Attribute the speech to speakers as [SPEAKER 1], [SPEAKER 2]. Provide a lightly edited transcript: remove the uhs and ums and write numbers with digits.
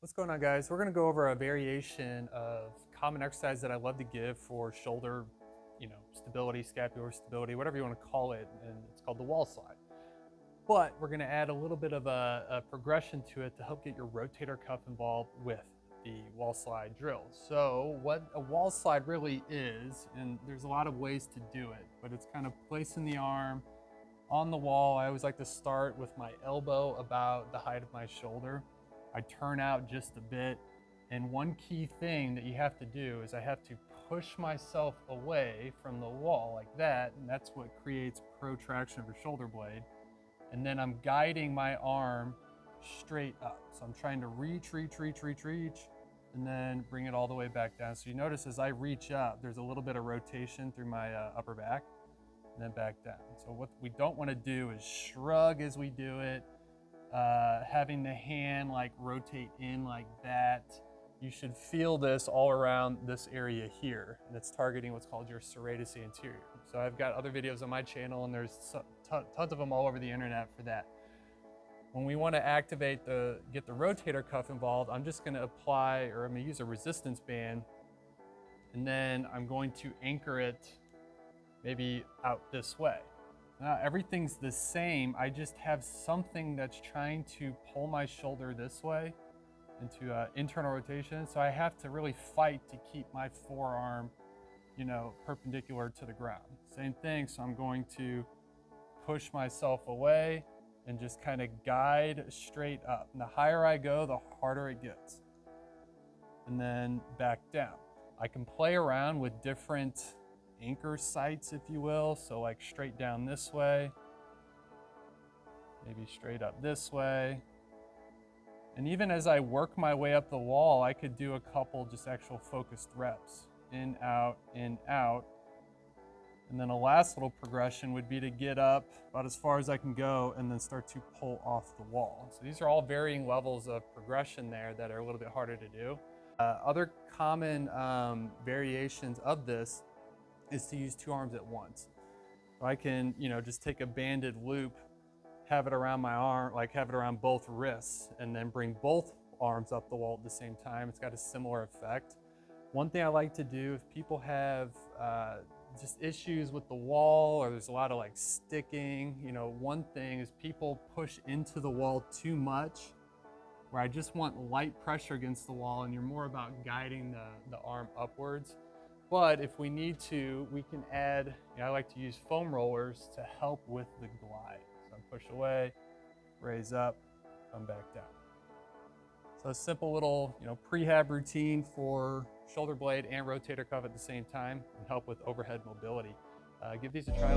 [SPEAKER 1] What's going on, guys? We're going to go over a variation of common exercise that I love to give for shoulder, stability, scapular stability, whatever you want to call it, and it's called the wall slide. But we're going to add a little bit of a progression to it to help get your rotator cuff involved with the wall slide drill. So what a wall slide really is, and there's a lot of ways to do it, but it's kind of placing the arm on the wall. I always like to start with my elbow about the height of my shoulder. I turn out just a bit, and one key thing that you have to do is I have to push myself away from the wall like that, and that's what creates protraction of your shoulder blade. And then I'm guiding my arm straight up. So I'm trying to reach, and then bring it all the way back down. So you notice as I reach up, there's a little bit of rotation through my upper back, and then back down. So what we don't want to do is shrug as we do it, having the hand like rotate in like that. You should feel this all around this area here, and it's targeting what's called your serratus anterior. So I've got other videos on my channel, and there's tons of them all over the internet for that. When we want to activate get the rotator cuff involved, I'm just going to apply, or I'm going to use a resistance band, and then I'm going to anchor it maybe out this way. Now everything's the same, I just have something that's trying to pull my shoulder this way into internal rotation, so I have to really fight to keep my forearm, perpendicular to the ground. Same thing, so I'm going to push myself away and just kind of guide straight up. And the higher I go, the harder it gets. And then back down. I can play around with different anchor sights, if you will. So like straight down this way, maybe straight up this way. And even as I work my way up the wall, I could do a couple just actual focused reps. In, out, in, out. And then a last little progression would be to get up about as far as I can go and then start to pull off the wall. So these are all varying levels of progression there that are a little bit harder to do. Other common variations of this is to use two arms at once. So I can, just take a banded loop, have it around my arm, like have it around both wrists, and then bring both arms up the wall at the same time. It's got a similar effect. One thing I like to do if people have just issues with the wall, or there's a lot of like sticking, one thing is people push into the wall too much, where I just want light pressure against the wall, and you're more about guiding the arm upwards. But if we need to, we can add, I like to use foam rollers to help with the glide. So I push away, raise up, come back down. So a simple little, prehab routine for shoulder blade and rotator cuff at the same time and help with overhead mobility. Give these a try.